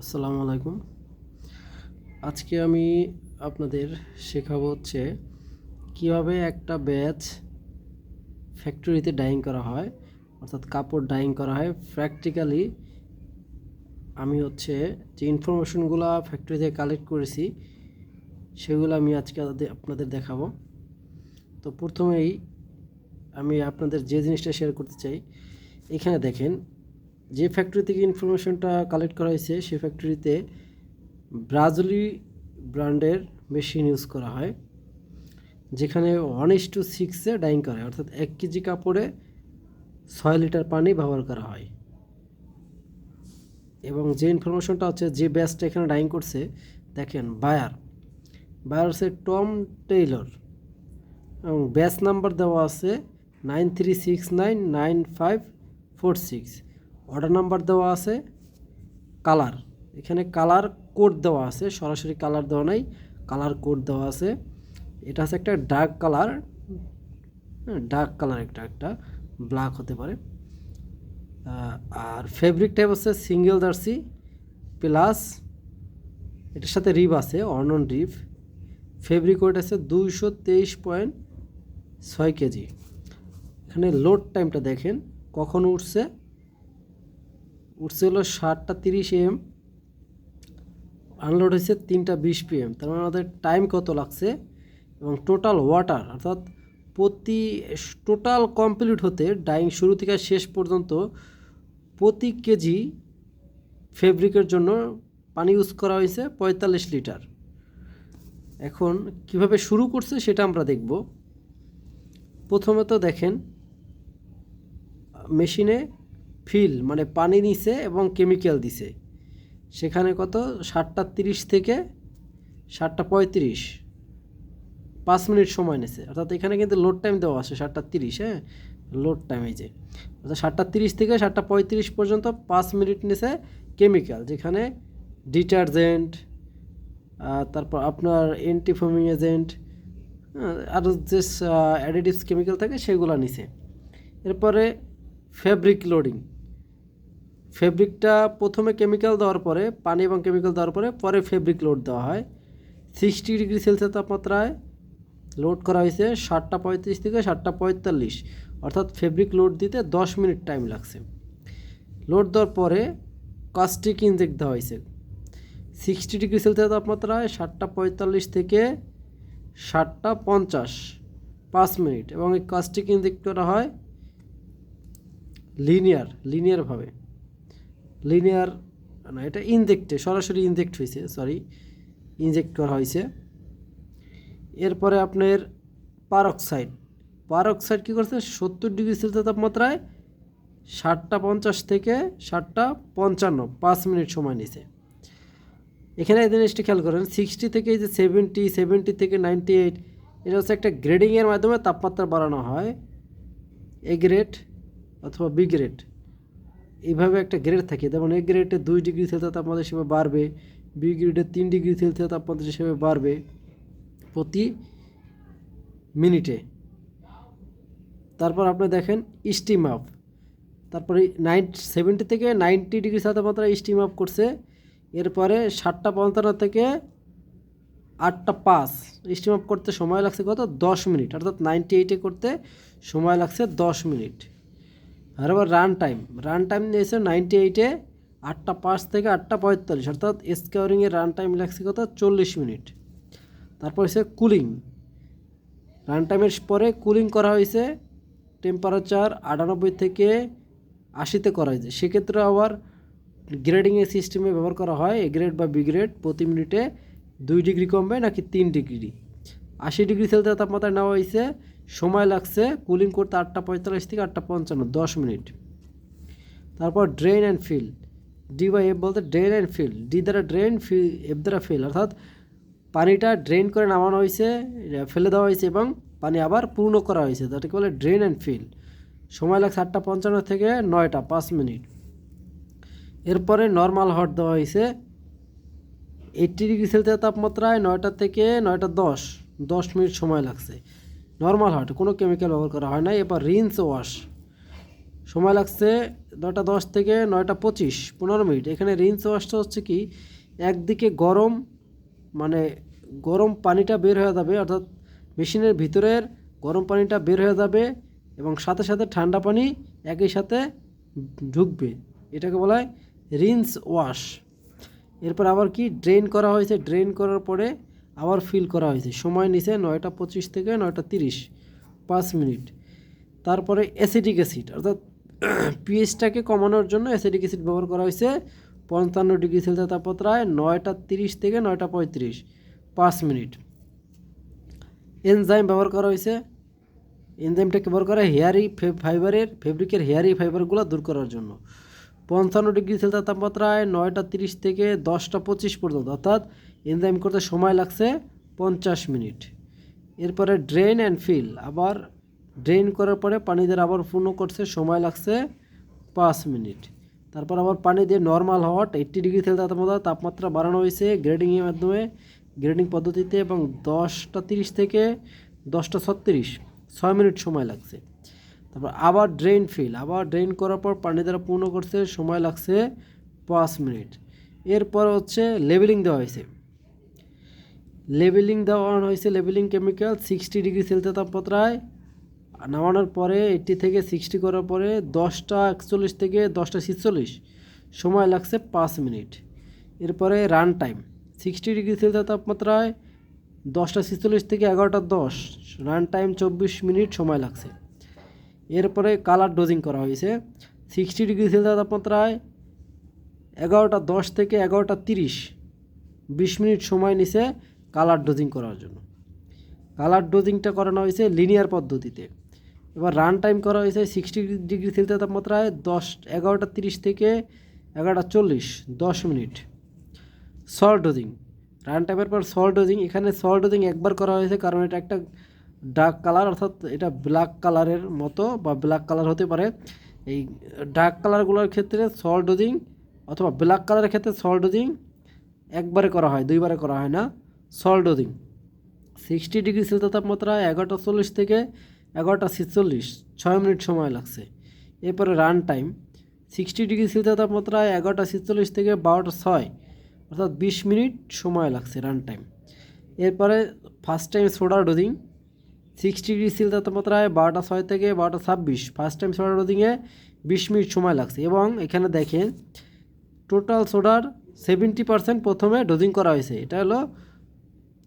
আসসালামু আলাইকুম। আজকে আমি আপনাদের শেখাবো হচ্ছে কীভাবে একটা ব্যাচ ফ্যাক্টরিতে ডাইং করা হয়, অর্থাৎ কাপড় ডাইং করা হয় প্র্যাকটিক্যালি। আমি হচ্ছে যে ইনফরমেশনগুলো ফ্যাক্টরি থেকে কালেক্ট করেছি সেগুলো আমি আজকে আপনাদের দেখাবো। তো প্রথমেই আমি আপনাদের যে জিনিসটা শেয়ার করতে চাই, এখানে দেখেন যে ফ্যাক্টরি থেকে ইনফরমেশনটা কালেক্ট করা হয়েছে সেই ফ্যাক্টরিতে ব্রাজুলি ব্র্যান্ডের মেশিন ইউজ করা হয়, যেখানে 1:6 ডাইং করা হয়, অর্থাৎ 1 কেজি কাপড়ে 6 লিটার পানি ব্যবহার করা হয়। এবং যে ইনফরমেশনটা হচ্ছে যে ব্যাচটা এখানে ডাইং করছে, দেখেন বায়ার হচ্ছে টম টেইলর এবং ব্যাচ নাম্বার দেওয়া আছে 93699546। অর্ডার নাম্বার দেওয়া আছে, কালার এখানে কালার কোড দেওয়া আছে, সরাসরি কালার দেওয়া নাই, কালার কোড দেওয়া আছে। এটা হচ্ছে একটা ডার্ক কালার, একটা ব্ল্যাক হতে পারে। আর ফেব্রিক টাইপ হচ্ছে সিঙ্গেল জার্সি প্লাস, এটার সাথে রিব আছে, অনন রিব। ফেব্রিক ওয়েট আছে 223.6 কেজি। এখানে লোড টাইমটা দেখেন কখন উঠছে হলো 7:30 AM, আনলোড হয়েছে 3:20 PM। তার মানে আমাদের টাইম কত লাগছে এবং টোটাল ওয়াটার, অর্থাৎ টোটাল কমপ্লিট হতে ডাইং শুরু থেকে শেষ পর্যন্ত প্রতি কেজি ফেব্রিকের জন্য পানি ইউজ করা হয়েছে 45 লিটার। এখন কিভাবে শুরু করছে সেটা আমরা দেখব। প্রথমত দেখেন মেশিনে ফিল মানে পানি নিছে এবং কেমিক্যাল দিছে, সেখানে কত 7:30 থেকে 7:35, 5 মিনিট সময় নিছে। অর্থাৎ এখানে কিন্তু লোড টাইম দেওয়া আছে 7:30, লোড টাইম এই যে, অর্থাৎ 7:30 থেকে 7:35 পর্যন্ত 5 মিনিট নিছে কেমিক্যাল, যেখানে ডিটারজেন্ট, তারপর আপনার অ্যান্টি ফোমিং এজেন্ট, আরও যে অ্যাডিটিভস কেমিক্যাল থাকে সেগুলো নিছে। এরপরে ফেব্রিক লোডিং, ফেব্রিকটা প্রথমে কেমিক্যাল দেওয়ার পরে, পানি এবং কেমিক্যাল দেওয়ার পরে ফেব্রিক লোড দেওয়া হয়। 60 ডিগ্রি সেলসিয়াস তাপমাত্রায় লোড করা হয়েছে 7:35 থেকে 7:45, অর্থাৎ ফেব্রিক লোড দিতে 10 মিনিট টাইম লাগছে। লোড দেওয়ার পরে কাস্টিক ইনজেক্ট দেওয়া হয়েছে 60 ডিগ্রি সেলসিয়াস তাপমাত্রায় 7:45 থেকে 7:50, 5 মিনিট। এবং এই কাস্টিক ইনজেক্ট করা হয় লিনিয়ারভাবে, না, এটা সরাসরি ইনজেক্ট হয়েছে, ইনজেক্ট করা হয়েছে। এরপরে আপনার পারক্সাইড কী করছে 70 ডিগ্রি সেলসিয়াস তাপমাত্রায় 7:50 থেকে 7:55, 5 মিনিট সময় নিছে। এখানে এই জিনিসটি খেয়াল করেন, 60 থেকে এই যে 70 থেকে 98, এটা হচ্ছে একটা গ্রেডিংয়ের মাধ্যমে তাপমাত্রা বাড়ানো হয়। এ গ্রেড অথবা বি গ্রেড, এইভাবে একটা গ্রেড থাকে। যেমন এ গ্রেডে 2 ডিগ্রি সেলসিয়াস তাপমাত্রা হিসেবে বাড়বে, বি গ্রেডে 3 ডিগ্রি সেলসিয়াস তাপমাত্রা হিসেবে বাড়বে প্রতি মিনিটে। তারপর আপনি দেখেন স্টিম আপ, তারপরে 70 থেকে 90 ডিগ্রি তাপমাত্রা স্টিম আপ করছে। এরপরে 7:55 থেকে 8:05 স্টিম আপ করতে সময় লাগছে কত 10 মিনিট, অর্থাৎ 98-এ করতে সময় লাগছে 10 মিনিট। আর আবার রান টাইম নিয়েছে 98-এ 8:05 থেকে 8:45, অর্থাৎ স্কাউরিংয়ের রান টাইম লাগছে কত 40 মিনিট। তারপর হচ্ছে কুলিং, রান টাইমের পরে কুলিং করা হয়েছে টেম্পারেচার 98 থেকে 80-তে করা হয়েছে। সেক্ষেত্রে আবার গ্রেডিংয়ের সিস্টেমে ব্যবহার করা হয় এ গ্রেড বা বি গ্রেড। প্রতি মিনিটে 2 ডিগ্রি কমবে নাকি 3 ডিগ্রি। 80 ডিগ্রি সেলসিয়াস তাপমাত্রায় নেওয়া হয়েছে, সময় লাগছে কুলিং করতে 8:45 থেকে 8:55, 10 মিনিট। তারপর drain and fill, D by F বলতে ড্রেন অ্যান্ড ফিল, ডি দ্বারা ড্রেন, এফ দ্বারা ফিল, অর্থাৎ পানিটা ড্রেন করে নামানো হয়েছে, ফেলে দেওয়া হয়েছে এবং পানি আবার পূর্ণ করা হয়েছে, তাকে বলে ড্রেন অ্যান্ড ফিল। সময় লাগছে 8:55 থেকে 9টা, 5 মিনিট। এরপরে নর্মাল হট দেওয়া হয়েছে 80 ডিগ্রি সেলসিয়াস তাপমাত্রায় 9টা থেকে 9:10, 10 মিনিট সময় লাগছে। নর্মাল হট, কোনো কেমিক্যাল ব্যবহার করা হয় না। এবার রিন্স ওয়াশ, সময় লাগছে 9টা 10 থেকে 9টা 25, 15 মিনিট। এখানে রিন্স ওয়াশটা হচ্ছে কি, একদিকে গরম মানে গরম পানিটা বের হয়ে যাবে, অর্থাৎ মেশিনের ভিতরের গরম পানিটা বের হয়ে যাবে এবং সাথে সাথে ঠান্ডা পানি একই সাথে ঢুকবে, এটাকে বলা হয় রিন্স ওয়াশ। এরপর আবার কি ড্রেন করা হয়েছে, ড্রেন করার পরে আবার ফিল করা হয়েছে, সময় নিছে 9টা 25 থেকে 9টা 30, 5 মিনিট। তারপরে অ্যাসিটিক অ্যাসিড অর্থাৎ পিএইচটাকে কমানোর জন্য অ্যাসিটিক অ্যাসিড ব্যবহার করা হয়েছে 55 ডিগ্রি সেলসিয়াস তাপমাত্রায় 9টা 30 থেকে 9টা 35, 5 মিনিট। এনজাইম ব্যবহার করা হয়েছে, এনজাইমটাকে ব্যবহার করা হেয়ারি ফেব্রিকের হেয়ারি ফাইবারগুলো দূর করার জন্য। 55 ডিগ্রি সেলসিয়াস তাপমাত্রায় 9টা 30 থেকে 10টা 25 পর্যন্ত, অর্থাৎ এনজাইম করতে সময় লাগছে 50 মিনিট। এরপরে ড্রেন অ্যান্ড ফিল, আবার ড্রেন করার পরে পানি দিয়ে আবার পূর্ণ করছে, সময় লাগছে 5 মিনিট। তারপর আবার পানি দিয়ে নর্মাল হট 80 ডিগ্রি সেলসিয়াস তাপমাত্রা বাড়ানো হয়েছে গ্রেডিংয়ের মাধ্যমে, গ্রেডিং পদ্ধতিতে, এবং 10টা 30 থেকে 10টা 36, 6 মিনিট সময় লাগছে। তারপর আবার ড্রেন ফিল, আবার ড্রেন করার পর পানি দ্বারা পূর্ণ করছে, সময় লাগছে 5 মিনিট। এরপর হচ্ছে লেবেলিং দেওয়া হয়েছে, লেবেলিং কেমিক্যাল 60 ডিগ্রি সেলসিয়াস তাপমাত্রায় নামানোর পরে 80 থেকে 60 করার পরে 10টা 41 থেকে 10টা 46, সময় লাগছে 5 মিনিট। এরপরে রান টাইম 60 ডিগ্রি সেলসিয়াস তাপমাত্রায় 10টা 46 থেকে 11টা 10, রান টাইম 24 মিনিট সময় লাগছে। এরপরে কালার ডোজিং করা হয়েছে 60 ডিগ্রি সেলসিয়াস তাপমাত্রায় 11টা 10 থেকে 11টা 30, 20 মিনিট সময় নিছে কালার ডোজিং করার জন্য। কালার ডোজিংটা করানো হয়েছে লিনিয়ার পদ্ধতিতে। এবার রান টাইম করা হয়েছে 60 ডিগ্রি সেলসিয়াস তাপমাত্রায় 11টা 30 থেকে 11টা 40, 10 মিনিট। সল্ট ডোজিং, রান টাইমের পর সল্ট ডোজিং, এখানে সল্ট ডোজিং একবার করা হয়েছে কারণ এটা একটা ডার্ক কালার, অর্থাৎ এটা ব্ল্যাক কালারের মতো বা ব্ল্যাক কালার হতে পারে। এই ডার্ক কালারগুলোর ক্ষেত্রে সল্ট ডোজিং অথবা ব্ল্যাক কালারের ক্ষেত্রে সল্ট ডোজিং একবারে করা হয়, দুইবারে করা হয় না। সল্ট ডোজিং 60 ডিগ্রি সেলসিয়াস তাপমাত্রায় 11টা 40 থেকে 11টা 46, 6 মিনিট সময় লাগছে। এরপরে রান টাইম 60 ডিগ্রি সেলসিয়াস তাপমাত্রায় 11টা 46 থেকে 12টা 6, অর্থাৎ 20 মিনিট সময় লাগছে রান টাইম। এরপরে first time soda dosing 60 degree Celsius তাপমাত্রায় 12টা 6 থেকে 12টা 26, ফার্স্ট টাইম সোডা ডোজিংয়ে 20 মিনিট সময় লাগছে। এবং এখানে দেখেন টোটাল সোডার 70% প্রথমে ডোজিং করা হয়েছে, এটা হলো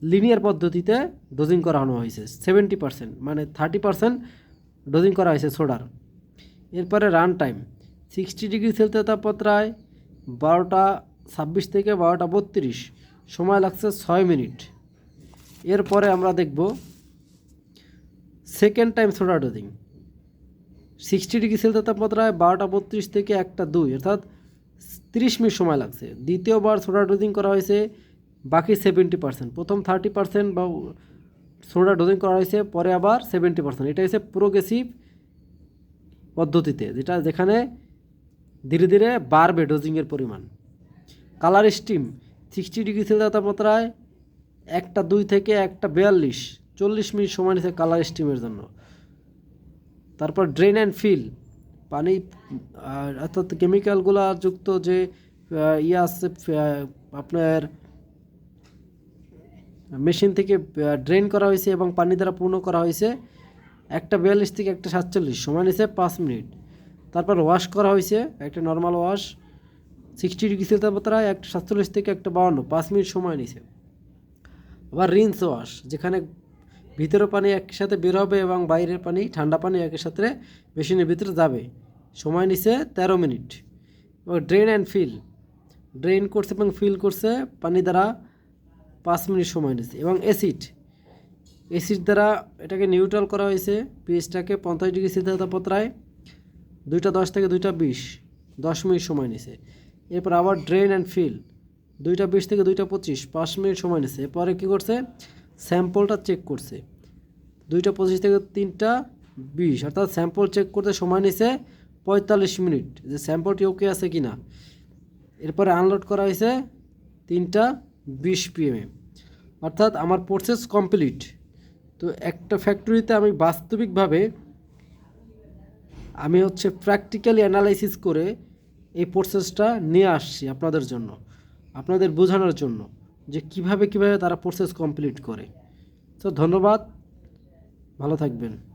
লিনিয়ার পদ্ধতিতে ডোজিং করানো হয়েছে। 70% মানে 30% ডোজিং করা হয়েছে সোডার। এরপরে রান টাইম 60 ডিগ্রি সেলসিয়াস তাপমাত্রায় 12টা 26 থেকে 12টা 32, সময় লাগছে 6 মিনিট। এরপরে আমরা দেখব second time soda dosing 60 degree Celsius তাপমাত্রায় 12টা 32 থেকে 1টা 2, অর্থাৎ 30 মিনিট সময় লাগছে। দ্বিতীয়বার সোডা ডোজিং করা হয়েছে বাকি 70%, প্রথম 30% বা সোডা ডোজিং করা হয়েছে, পরে আবার 70%। এটা হচ্ছে প্রোগ্রেসিভ পদ্ধতিতে, যেখানে ধীরে ধীরে বাড়বে ডোজিংয়ের পরিমাণ। কালার স্টিম 60 ডিগ্রি সেলসিয়াস তাপমাত্রায় 1টা 2 থেকে 1টা 42, 40 মিনিট সময় নিচ্ছে কালার স্টিমের জন্য। তারপর ড্রেন অ্যান্ড ফিল, পানি অর্থাৎ কেমিক্যালগুলো যুক্ত যে আছে আপনার মেশিন থেকে ড্রেন করা হয়েছে এবং পানি দ্বারা পূর্ণ করা হয়েছে 1টা 42 থেকে 1টা 47, সময় নিচ্ছে 5 মিনিট। তারপর ওয়াশ করা হয়েছে একটা নর্মাল ওয়াশ 60 ডিগ্রি সেলসিয়াস তাপমাত্রায় 1টা 47 থেকে 1টা 52, 5 মিনিট সময় নিছে। আবার রিন্স ওয়াশ, যেখানে ভিতরের পানি একসাথে বের হবে এবং বাইরের পানি ঠান্ডা পানি একই সাথে মেশিনের ভিতরে যাবে, সময় নিছে 13 মিনিট। এবং ড্রেন অ্যান্ড ফিল, ড্রেন করছে এবং ফিল করছে পানি দ্বারা 5 মিনিট সময় নিচ্ছে। এবং অ্যাসিড দ্বারা এটাকে নিউট্রাল করা হয়েছে, পিএইচটাকে 50 ডিগ্রি সেলসিয়াস তাপমাত্রায় 2টা 10 থেকে 2টা 20, 10 মিনিট সময় নিছে। এরপর আবার ড্রেন অ্যান্ড ফিল 2টা 20 থেকে 2টা 25, 5 মিনিট সময় নিছে। এরপরে কী করছে, স্যাম্পলটা চেক করছে 2টা 25 থেকে 3টা 20, অর্থাৎ স্যাম্পল চেক করতে সময় নিছে 45 মিনিট, যে স্যাম্পলটি ওকে আছে কি না। এরপরে আনলোড করা হয়েছে 3টা 20 PM, অর্থাৎ আমার প্রসেস কমপ্লিট। তো একটা ফ্যাক্টরিতে আমি বাস্তবিকভাবে আমি হচ্ছে প্র্যাকটিক্যালি অ্যানালাইসিস করে এই প্রসেসটা নিয়ে আসছি আপনাদের জন্য, আপনাদের বোঝানোর জন্য যে কিভাবে কিভাবে তারা প্রসেস কমপ্লিট করে। তো ধন্যবাদ, ভালো থাকবেন।